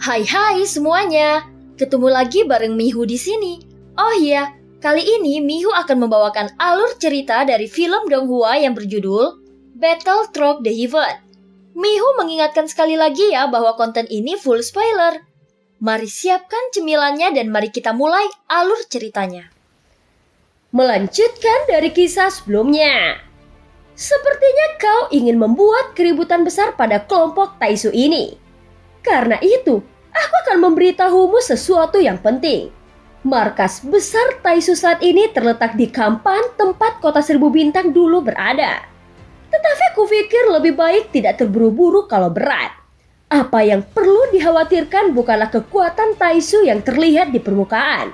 Hai semuanya, ketemu lagi bareng Mihu di sini. Oh iya, kali ini Mihu akan membawakan alur cerita dari film Donghua yang berjudul Battle Through the Heaven. Mihu mengingatkan sekali lagi ya bahwa konten ini full spoiler. Mari siapkan cemilannya dan mari kita mulai alur ceritanya. Melanjutkan dari kisah sebelumnya. Sepertinya kau ingin membuat keributan besar pada kelompok Taisu ini. Karena itu, aku akan memberitahumu sesuatu yang penting. Markas besar Taisu saat ini terletak di Kampan, tempat kota seribu bintang dulu berada. Tetapi aku pikir lebih baik tidak terburu-buru kalau berat. Apa yang perlu dikhawatirkan bukanlah kekuatan Taisu yang terlihat di permukaan,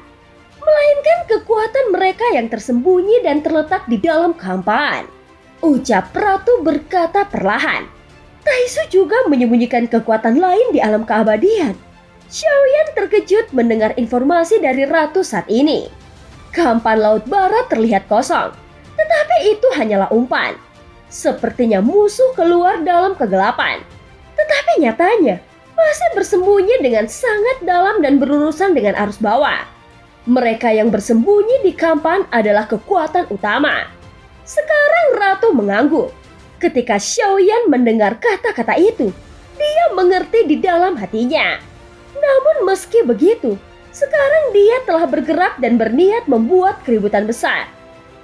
melainkan kekuatan mereka yang tersembunyi dan terletak di dalam Kampan. Ucap Ratu berkata perlahan. Taisu juga menyembunyikan kekuatan lain di alam keabadian. Xiaoyan terkejut mendengar informasi dari Ratu saat ini. Kampan Laut Barat terlihat kosong, tetapi itu hanyalah umpan. Sepertinya musuh keluar dalam kegelapan. Tetapi nyatanya masih bersembunyi dengan sangat dalam dan berurusan dengan arus bawah. Mereka yang bersembunyi di Kampan adalah kekuatan utama. Sekarang Ratu mengangguk. Ketika Xiaoyan mendengar kata-kata itu, dia mengerti di dalam hatinya. Namun meski begitu, sekarang dia telah bergerak dan berniat membuat keributan besar.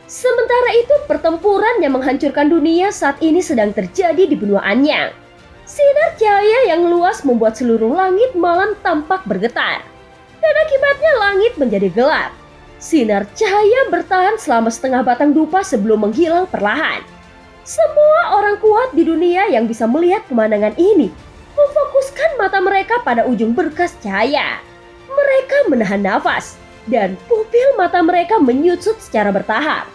Sementara itu pertempuran yang menghancurkan dunia saat ini sedang terjadi di benua Anyang. Sinar cahaya yang luas membuat seluruh langit malam tampak bergetar. Dan akibatnya langit menjadi gelap. Sinar cahaya bertahan selama setengah batang dupa sebelum menghilang perlahan. Semua orang kuat di dunia yang bisa melihat pemandangan ini memfokuskan mata mereka pada ujung berkas cahaya. Mereka menahan nafas dan pupil mata mereka menyusut secara bertahap.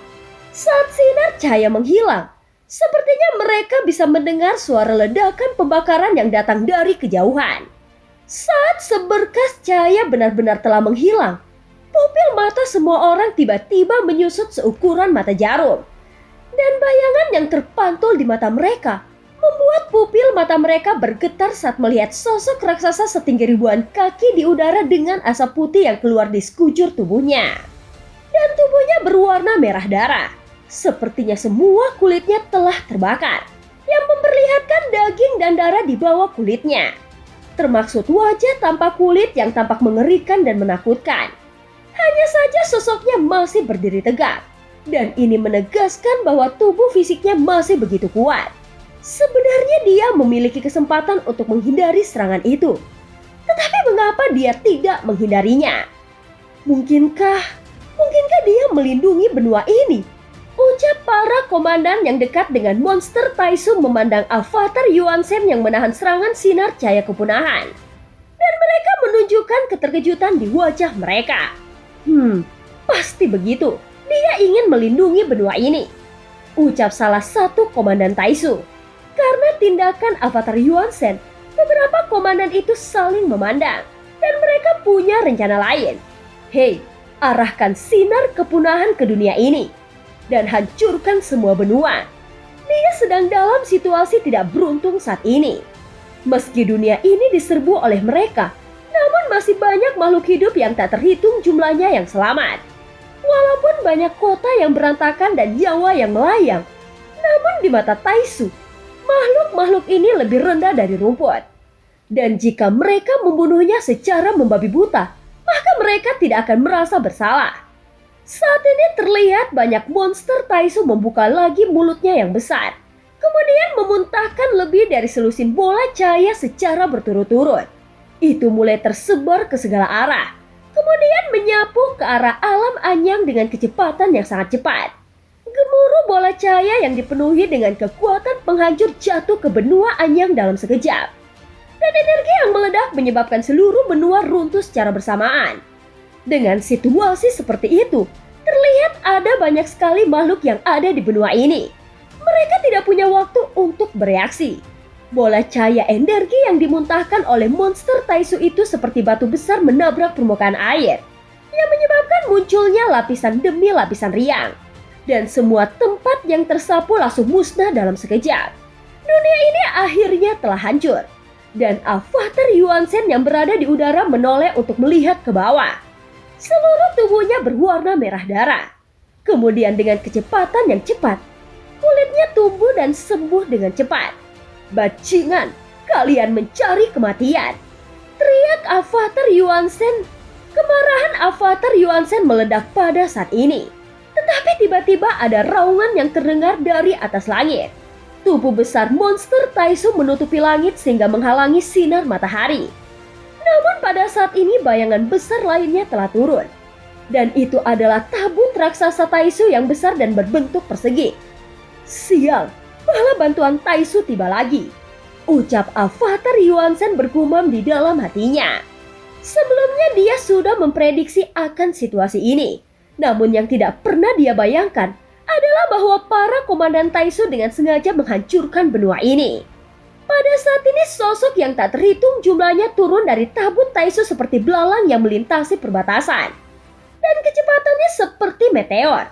Saat sinar cahaya menghilang, sepertinya mereka bisa mendengar suara ledakan pembakaran yang datang dari kejauhan. Saat seberkas cahaya benar-benar telah menghilang, pupil mata semua orang tiba-tiba menyusut seukuran mata jarum. Dan bayangan yang terpantul di mata mereka membuat pupil mata mereka bergetar saat melihat sosok raksasa setinggi ribuan kaki di udara dengan asap putih yang keluar di sekujur tubuhnya. Dan tubuhnya berwarna merah darah. Sepertinya semua kulitnya telah terbakar, yang memperlihatkan daging dan darah di bawah kulitnya. Termaksud wajah tanpa kulit yang tampak mengerikan dan menakutkan. Hanya saja sosoknya masih berdiri tegak, dan ini menegaskan bahwa tubuh fisiknya masih begitu kuat. Sebenarnya dia memiliki kesempatan untuk menghindari serangan itu. Tetapi mengapa dia tidak menghindarinya? Mungkinkah dia melindungi benua ini? Ucap para komandan yang dekat dengan monster Taisu memandang avatar Yuan Shen yang menahan serangan sinar cahaya kepunahan. Dan mereka menunjukkan keterkejutan di wajah mereka. Pasti begitu. Dia ingin melindungi benua ini. Ucap salah satu komandan Taisu. Karena tindakan avatar Yuan Shen, beberapa komandan itu saling memandang. Dan mereka punya rencana lain. Hei, arahkan sinar kepunahan ke dunia ini. Dan hancurkan semua benua. Dia sedang dalam situasi tidak beruntung saat ini. Meski dunia ini diserbu oleh mereka, namun masih banyak makhluk hidup yang tak terhitung jumlahnya yang selamat. Walaupun banyak kota yang berantakan dan nyawa yang melayang, namun di mata Taisu, makhluk-makhluk ini lebih rendah dari rumput. Dan jika mereka membunuhnya secara membabi buta, maka mereka tidak akan merasa bersalah. Saat ini terlihat banyak monster Taisu membuka lagi mulutnya yang besar, kemudian memuntahkan lebih dari selusin bola cahaya secara berturut-turut. Itu mulai tersebar ke segala arah, kemudian menyapu ke arah alam Anyang dengan kecepatan yang sangat cepat. Gemuruh bola cahaya yang dipenuhi dengan kekuatan penghancur jatuh ke benua Anyang dalam sekejap. Dan energi yang meledak menyebabkan seluruh benua runtuh secara bersamaan. Dengan situasi seperti itu, terlihat ada banyak sekali makhluk yang ada di benua ini. Mereka tidak punya waktu untuk bereaksi. Bola cahaya energi yang dimuntahkan oleh monster Taisu itu seperti batu besar menabrak permukaan air, yang menyebabkan munculnya lapisan demi lapisan riang. Dan semua tempat yang tersapu langsung musnah dalam sekejap. Dunia ini akhirnya telah hancur. Dan avatar Yuan Shen yang berada di udara menoleh untuk melihat ke bawah. Seluruh tubuhnya berwarna merah darah. Kemudian dengan kecepatan yang cepat, kulitnya tumbuh dan sembuh dengan cepat. Bajingan, kalian mencari kematian, teriak avatar Yuan Shen. Kemarahan avatar Yuan Shen meledak pada saat ini. Tetapi tiba-tiba ada raungan yang terdengar dari atas langit. Tubuh besar monster Taisu menutupi langit sehingga menghalangi sinar matahari. Namun pada saat ini bayangan besar lainnya telah turun. Dan itu adalah tabut raksasa Taisu yang besar dan berbentuk persegi. Sial, bala bantuan Taisu tiba lagi, ucap avatar Yuan Shen bergumam di dalam hatinya. Sebelumnya dia sudah memprediksi akan situasi ini. Namun yang tidak pernah dia bayangkan adalah bahwa para komandan Taisu dengan sengaja menghancurkan benua ini. Pada saat ini sosok yang tak terhitung jumlahnya turun dari tabut Taisu seperti belalang yang melintasi perbatasan. Dan kecepatannya seperti meteor.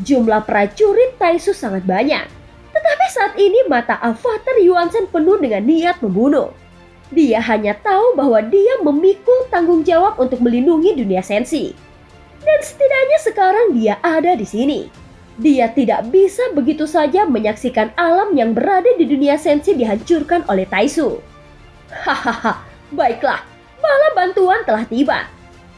Jumlah prajurit Taisu sangat banyak. Tetapi saat ini mata avatar Yuan Shen penuh dengan niat membunuh. Dia hanya tahu bahwa dia memikul tanggung jawab untuk melindungi dunia sensi. Dan setidaknya sekarang dia ada di sini. Dia tidak bisa begitu saja menyaksikan alam yang berada di dunia sensi dihancurkan oleh Taisu. Hahaha, baiklah, bala bantuan telah tiba.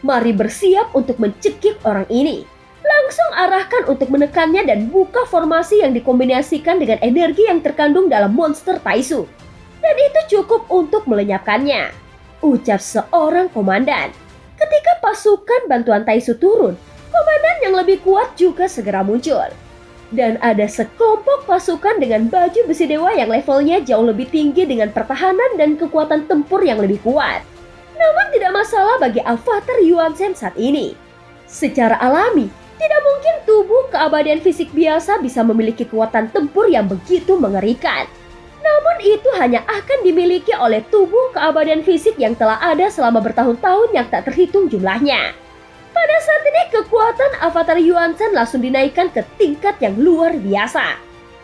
Mari bersiap untuk mencekik orang ini. Langsung arahkan untuk menekannya dan buka formasi yang dikombinasikan dengan energi yang terkandung dalam monster Taisu. Dan itu cukup untuk melenyapkannya, ucap seorang komandan. Ketika pasukan bantuan Taisu turun, komandan yang lebih kuat juga segera muncul. Dan ada sekelompok pasukan dengan baju besi dewa yang levelnya jauh lebih tinggi dengan pertahanan dan kekuatan tempur yang lebih kuat. Namun tidak masalah bagi avatar Yuan Shen saat ini. Secara alami, tidak mungkin tubuh keabadian fisik biasa bisa memiliki kekuatan tempur yang begitu mengerikan. Namun itu hanya akan dimiliki oleh tubuh keabadian fisik yang telah ada selama bertahun-tahun yang tak terhitung jumlahnya. Pada saat ini kekuatan avatar Yuan Shen langsung dinaikkan ke tingkat yang luar biasa.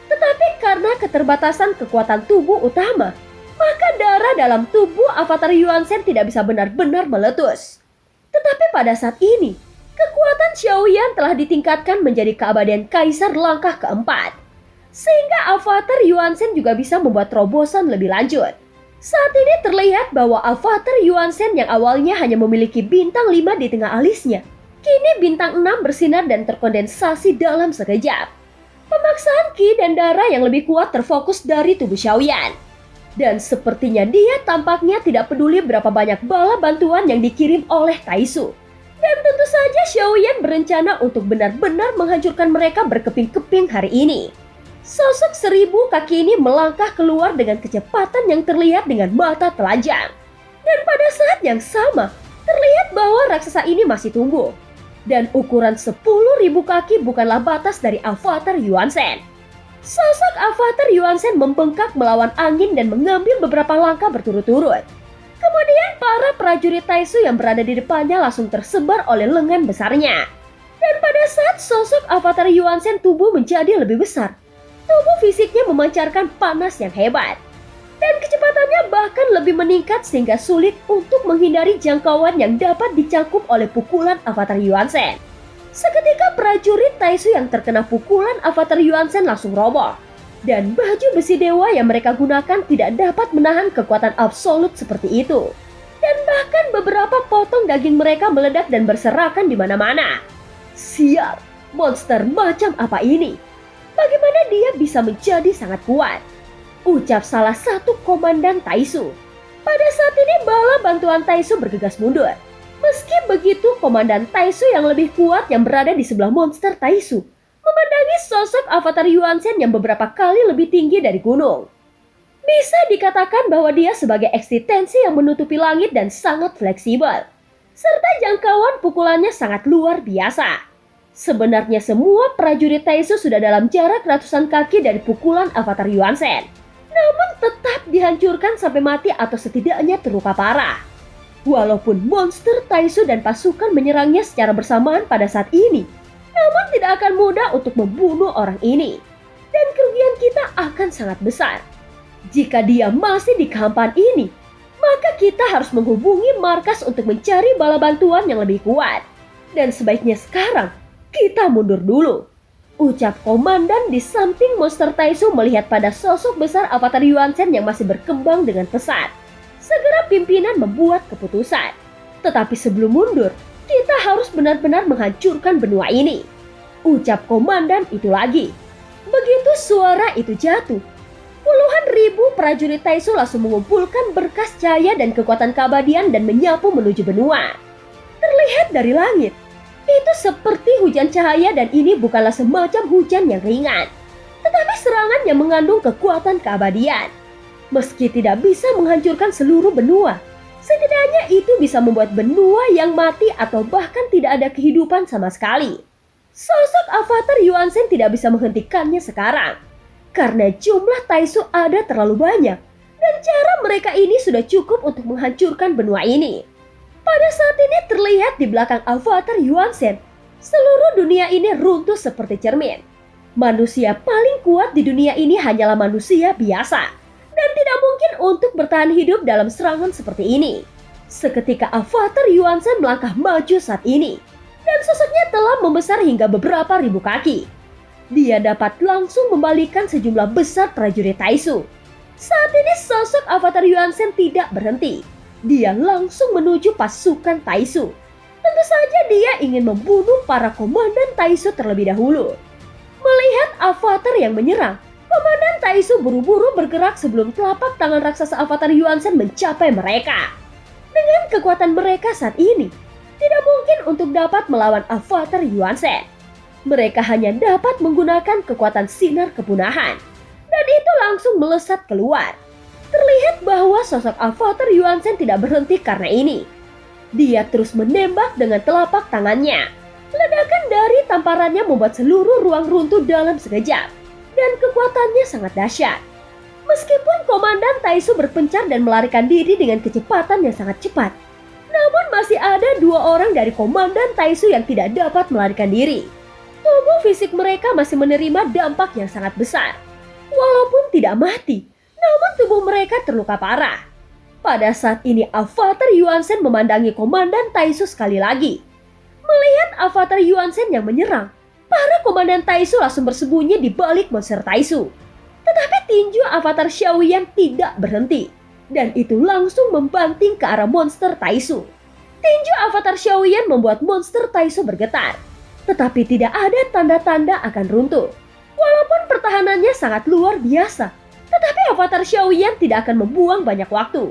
Tetapi karena keterbatasan kekuatan tubuh utama, maka darah dalam tubuh avatar Yuan Shen tidak bisa benar-benar meletus. Tetapi pada saat ini, kekuatan Xiaoyan telah ditingkatkan menjadi keabadian kaisar langkah keempat. Sehingga avatar Yuan Shen juga bisa membuat terobosan lebih lanjut. Saat ini terlihat bahwa avatar Yuan Shen yang awalnya hanya memiliki bintang 5 di tengah alisnya, kini bintang 6 bersinar dan terkondensasi dalam sekejap. Pemaksaan ki dan darah yang lebih kuat terfokus dari tubuh Xiaoyan. Dan sepertinya dia tampaknya tidak peduli berapa banyak bala bantuan yang dikirim oleh Taisu. Dan tentu saja Xiaoyan berencana untuk benar-benar menghancurkan mereka berkeping-keping hari ini. Sosok 1000 kaki ini melangkah keluar dengan kecepatan yang terlihat dengan mata telanjang. Dan pada saat yang sama, terlihat bahwa raksasa ini masih tumbuh. Dan ukuran 10.000 kaki bukanlah batas dari avatar Yuan Shen. Sosok avatar Yuan Shen membengkak melawan angin dan mengambil beberapa langkah berturut-turut. Kemudian para prajurit Taisu yang berada di depannya langsung tersebar oleh lengan besarnya. Dan pada saat sosok avatar Yuan Shen tumbuh menjadi lebih besar, tubuh fisiknya memancarkan panas yang hebat. Dan kecepatannya bahkan lebih meningkat sehingga sulit untuk menghindari jangkauan yang dapat dicakup oleh pukulan avatar Yuan Shen. Seketika prajurit Taisu yang terkena pukulan avatar Yuan Shen langsung roboh. Dan baju besi dewa yang mereka gunakan tidak dapat menahan kekuatan absolut seperti itu. Dan bahkan beberapa potong daging mereka meledak dan berserakan di mana-mana. Sial, monster macam apa ini? Bagaimana dia bisa menjadi sangat kuat? Ucap salah satu komandan Taisu. Pada saat ini bala bantuan Taisu bergegas mundur. Meski begitu, komandan Taisu yang lebih kuat yang berada di sebelah monster Taisu memandangi sosok avatar Yuan Shen yang beberapa kali lebih tinggi dari gunung. Bisa dikatakan bahwa dia sebagai eksistensi yang menutupi langit dan sangat fleksibel. Serta jangkauan pukulannya sangat luar biasa. Sebenarnya semua prajurit Taisu sudah dalam jarak ratusan kaki dari pukulan avatar Yuan Shen. Namun tetap dihancurkan sampai mati atau setidaknya terluka parah. Walaupun monster Taisu dan pasukan menyerangnya secara bersamaan pada saat ini, namun tidak akan mudah untuk membunuh orang ini. Dan kerugian kita akan sangat besar. Jika dia masih di kehampaan ini, maka kita harus menghubungi markas untuk mencari bala bantuan yang lebih kuat. Dan sebaiknya sekarang kita mundur dulu, ucap komandan di samping monster Taisu melihat pada sosok besar avatar Yuan Shen yang masih berkembang dengan pesat. Segera pimpinan membuat keputusan. Tetapi sebelum mundur, kita harus benar-benar menghancurkan benua ini, ucap komandan itu lagi. Begitu suara itu jatuh, puluhan ribu prajurit Taisu langsung mengumpulkan berkas cahaya dan kekuatan keabadian dan menyapu menuju benua. Terlihat dari langit, itu seperti hujan cahaya dan ini bukanlah semacam hujan yang ringan, tetapi serangan yang mengandung kekuatan keabadian. Meski tidak bisa menghancurkan seluruh benua, setidaknya itu bisa membuat benua yang mati atau bahkan tidak ada kehidupan sama sekali. Sosok avatar Yuan Shen tidak bisa menghentikannya sekarang, karena jumlah Taisu ada terlalu banyak, dan cara mereka ini sudah cukup untuk menghancurkan benua ini. Pada saat ini terlihat di belakang avatar Yuan Shen, seluruh dunia ini runtuh seperti cermin. Manusia paling kuat di dunia ini hanyalah manusia biasa, dan tidak mungkin untuk bertahan hidup dalam serangan seperti ini. Seketika avatar Yuan Shen melangkah maju saat ini, dan sosoknya telah membesar hingga beberapa ribu kaki. Dia dapat langsung membalikkan sejumlah besar prajurit Taisu. Saat ini sosok avatar Yuan Shen tidak berhenti. Dia langsung menuju pasukan Taisu. Tentu saja dia ingin membunuh para komandan Taisu terlebih dahulu. Melihat avatar yang menyerang, komandan Taisu buru-buru bergerak sebelum telapak tangan raksasa avatar Yuan Shen mencapai mereka. Dengan kekuatan mereka saat ini, tidak mungkin untuk dapat melawan avatar Yuan Shen. Mereka hanya dapat menggunakan kekuatan sinar kepunahan, dan itu langsung melesat keluar. Terlihat bahwa sosok avatar Yuan Shen tidak berhenti karena ini. Dia terus menembak dengan telapak tangannya. Ledakan dari tamparannya membuat seluruh ruang runtuh dalam sekejap, dan kekuatannya sangat dahsyat. Meskipun komandan Taisu berpencar dan melarikan diri dengan kecepatan yang sangat cepat, namun masih ada dua orang dari komandan Taisu yang tidak dapat melarikan diri. Tubuh fisik mereka masih menerima dampak yang sangat besar. Walaupun tidak mati, namun tubuh mereka terluka parah. Pada saat ini avatar Yuan Shen memandangi komandan Taisu sekali lagi. Melihat avatar Yuan Shen yang menyerang, para komandan Taisu langsung bersembunyi di balik monster Taisu. Tetapi tinju avatar Xiaoyan tidak berhenti, dan itu langsung membanting ke arah monster Taisu. Tinju avatar Xiaoyan membuat monster Taisu bergetar, tetapi tidak ada tanda-tanda akan runtuh. Walaupun pertahanannya sangat luar biasa, tetapi avatar Xiaoyan tidak akan membuang banyak waktu.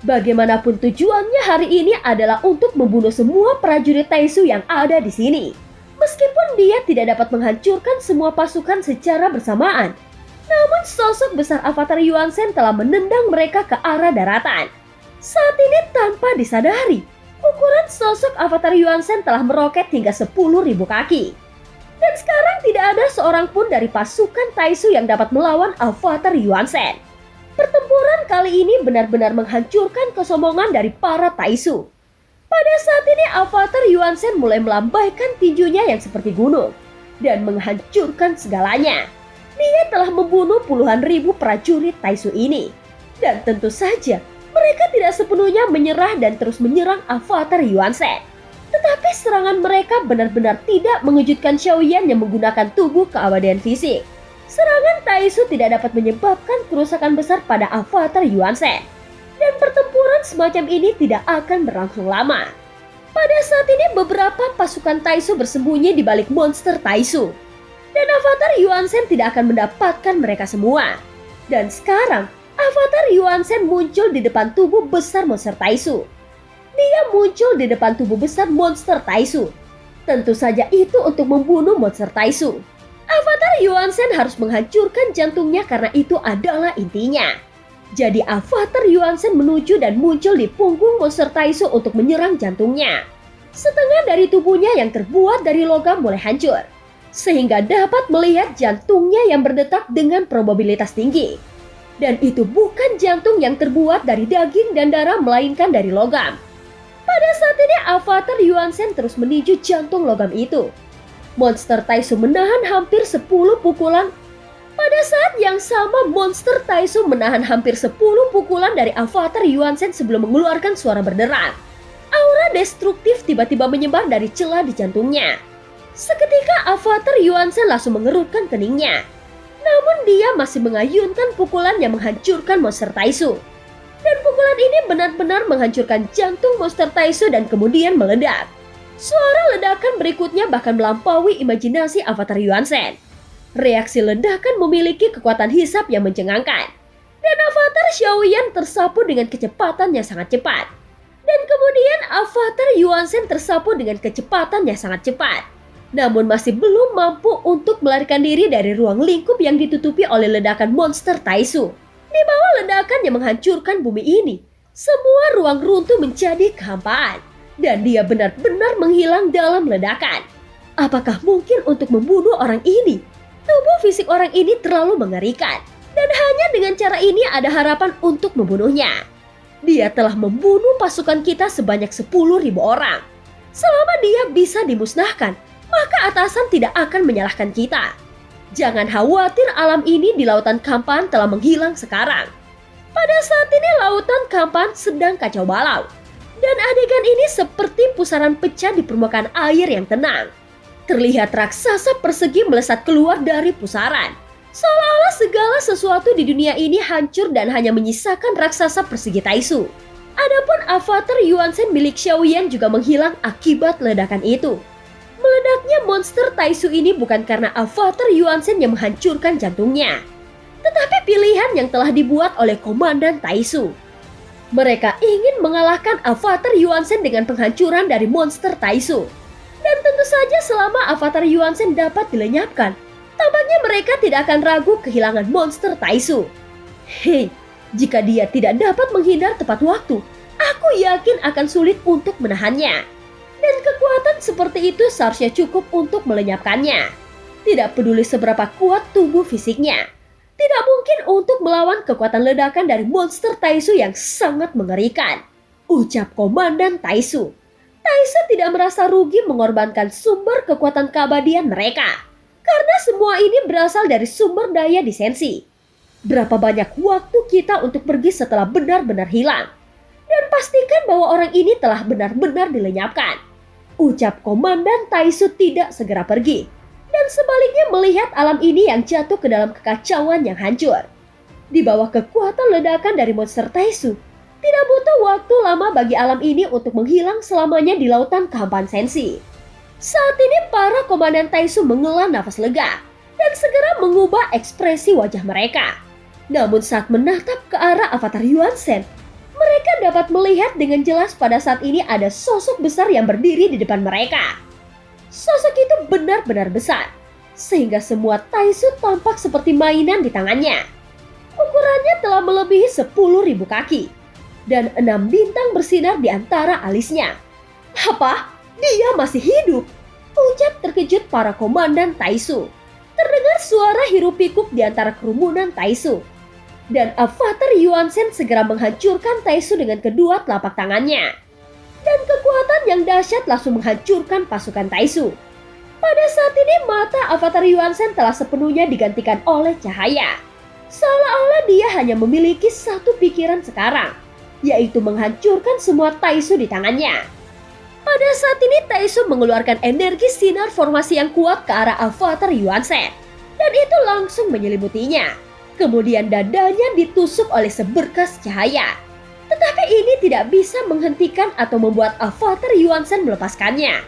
Bagaimanapun tujuannya hari ini adalah untuk membunuh semua prajurit Taisu yang ada di sini. Meskipun dia tidak dapat menghancurkan semua pasukan secara bersamaan, namun sosok besar avatar Yuan Shen telah menendang mereka ke arah daratan. Saat ini tanpa disadari, ukuran sosok avatar Yuan Shen telah meroket hingga 10.000 kaki. Dan sekarang tidak ada seorang pun dari pasukan Taisu yang dapat melawan avatar Yuan Shen. Pertempuran kali ini benar-benar menghancurkan kesombongan dari para Taisu. Pada saat ini avatar Yuan Shen mulai melambaikan tinjunya yang seperti gunung dan menghancurkan segalanya. Dia telah membunuh puluhan ribu prajurit Taisu ini. Dan tentu saja mereka tidak sepenuhnya menyerah dan terus menyerang avatar Yuan Shen. Tetapi serangan mereka benar-benar tidak mengejutkan Xiaoyan yang menggunakan tubuh keabadian fisik. Serangan Taisu tidak dapat menyebabkan kerusakan besar pada avatar Yuan Shen. Dan pertempuran semacam ini tidak akan berlangsung lama. Pada saat ini beberapa pasukan Taisu bersembunyi di balik monster Taisu. Dan avatar Yuan Shen tidak akan mendapatkan mereka semua. Dan sekarang, avatar Yuan Shen muncul di depan tubuh besar monster Taisu. Dia muncul di depan tubuh besar monster Taisu. Tentu saja itu untuk membunuh monster Taisu. Avatar Yuan Shen harus menghancurkan jantungnya karena itu adalah intinya. Jadi avatar Yuan Shen menuju dan muncul di punggung monster Taisu untuk menyerang jantungnya. Setengah dari tubuhnya yang terbuat dari logam mulai hancur, sehingga dapat melihat jantungnya yang berdetak dengan probabilitas tinggi. Dan itu bukan jantung yang terbuat dari daging dan darah melainkan dari logam. Pada saat ini avatar Yuan Shen terus menuju jantung logam itu. Monster Taisu menahan hampir 10 pukulan. Pada saat yang sama, monster Taisu menahan hampir 10 pukulan dari avatar Yuan Shen sebelum mengeluarkan suara berderak. Aura destruktif tiba-tiba menyebar dari celah di jantungnya. Seketika avatar Yuan Shen langsung mengerutkan keningnya. Namun dia masih mengayunkan pukulan yang menghancurkan monster Taisu. Dan pukulan ini benar-benar menghancurkan jantung monster Taisu dan kemudian meledak. Suara ledakan berikutnya bahkan melampaui imajinasi avatar Yuan Shen. Reaksi ledakan memiliki kekuatan hisap yang mencengangkan. Dan avatar Xiaoyan tersapu dengan kecepatan yang sangat cepat. Dan kemudian avatar Yuan Shen tersapu dengan kecepatan yang sangat cepat. Namun masih belum mampu untuk melarikan diri dari ruang lingkup yang ditutupi oleh ledakan monster Taisu. Di bawah ledakan yang menghancurkan bumi ini, semua ruang runtuh menjadi kehampaan. Dan dia benar-benar menghilang dalam ledakan. Apakah mungkin untuk membunuh orang ini? Tubuh fisik orang ini terlalu mengerikan. Dan hanya dengan cara ini ada harapan untuk membunuhnya. Dia telah membunuh pasukan kita sebanyak 10.000 orang. Selama dia bisa dimusnahkan, maka atasan tidak akan menyalahkan kita. Jangan khawatir, alam ini di lautan Kampan telah menghilang sekarang. Pada saat ini lautan Kampan sedang kacau balau. Dan adegan ini seperti pusaran pecah di permukaan air yang tenang. Terlihat raksasa persegi melesat keluar dari pusaran. Seolah-olah segala sesuatu di dunia ini hancur dan hanya menyisakan raksasa persegi Taisu. Adapun avatar Yuan Shen milik Xiaoyan juga menghilang akibat ledakan itu. Meledaknya monster Taisu ini bukan karena avatar Yuan Shen yang menghancurkan jantungnya, tetapi pilihan yang telah dibuat oleh Komandan Taisu. Mereka ingin mengalahkan avatar Yuan Shen dengan penghancuran dari monster Taisu. Dan tentu saja selama avatar Yuan Shen dapat dilenyapkan, tampaknya mereka tidak akan ragu kehilangan monster Taisu. Hei, jika dia tidak dapat menghindar tepat waktu, aku yakin akan sulit untuk menahannya. Dan kekuatan seperti itu seharusnya cukup untuk melenyapkannya. Tidak peduli seberapa kuat tubuh fisiknya, tidak mungkin untuk melawan kekuatan ledakan dari monster Taisu yang sangat mengerikan, ucap Komandan Taisu. Taisu tidak merasa rugi mengorbankan sumber kekuatan keabadian mereka, karena semua ini berasal dari sumber daya disensi. Berapa banyak waktu kita untuk pergi setelah benar-benar hilang? Dan pastikan bahwa orang ini telah benar-benar dilenyapkan, ucap Komandan Taisu tidak segera pergi. Dan sebaliknya melihat alam ini yang jatuh ke dalam kekacauan yang hancur. Di bawah kekuatan ledakan dari monster Taisu, tidak butuh waktu lama bagi alam ini untuk menghilang selamanya di lautan Kampan Sensi. Saat ini para komandan Taisu menghela nafas lega dan segera mengubah ekspresi wajah mereka. Namun saat menatap ke arah avatar Yuan Shen, mereka dapat melihat dengan jelas pada saat ini ada sosok besar yang berdiri di depan mereka. Sosok itu benar-benar besar, sehingga semua Taisu tampak seperti mainan di tangannya. Ukurannya telah melebihi 10.000 kaki. Dan 6 bintang bersinar di antara alisnya. Apa? Dia masih hidup? Ucap terkejut para komandan Taisu. Terdengar suara hiruk-pikuk di antara kerumunan Taisu. Dan avatar Yuan Shen segera menghancurkan Taisu dengan kedua telapak tangannya. Dan kekuatan yang dahsyat langsung menghancurkan pasukan Taisu. Pada saat ini mata avatar Yuan Shen telah sepenuhnya digantikan oleh cahaya. Seolah-olah dia hanya memiliki satu pikiran sekarang, yaitu menghancurkan semua Taisu di tangannya. Pada saat ini Taisu mengeluarkan energi sinar formasi yang kuat ke arah avatar Yuan Shen. Dan itu langsung menyelimutinya. Kemudian dadanya ditusuk oleh seberkas cahaya. Tetapi ini tidak bisa menghentikan atau membuat avatar Yuan Shen melepaskannya.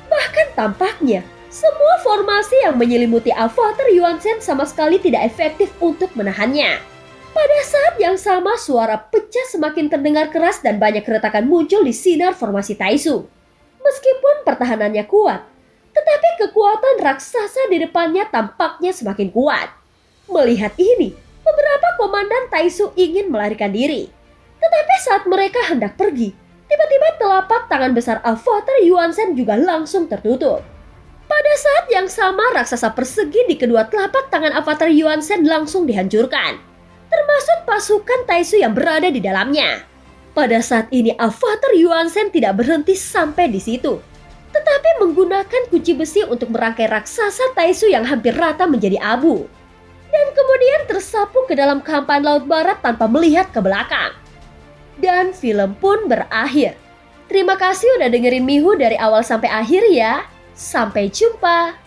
Bahkan tampaknya, semua formasi yang menyelimuti avatar Yuan Shen sama sekali tidak efektif untuk menahannya. Pada saat yang sama suara pecah semakin terdengar keras dan banyak keretakan muncul di sinar formasi Taisu. Meskipun pertahanannya kuat, tetapi kekuatan raksasa di depannya tampaknya semakin kuat. Melihat ini, beberapa komandan Taisu ingin melarikan diri. Tetapi saat mereka hendak pergi, tiba-tiba telapak tangan besar avatar Yuan Shen juga langsung tertutup. Pada saat yang sama raksasa persegi di kedua telapak tangan avatar Yuan Shen langsung dihancurkan, termasuk pasukan Taisu yang berada di dalamnya. Pada saat ini avatar Yuan Shen tidak berhenti sampai di situ, tetapi menggunakan kunci besi untuk merangkai raksasa Taisu yang hampir rata menjadi abu. dan kemudian tersapu ke dalam kehampaan laut barat tanpa melihat ke belakang. Dan film pun berakhir. Terima kasih udah dengerin Mihu dari awal sampai akhir ya. Sampai jumpa.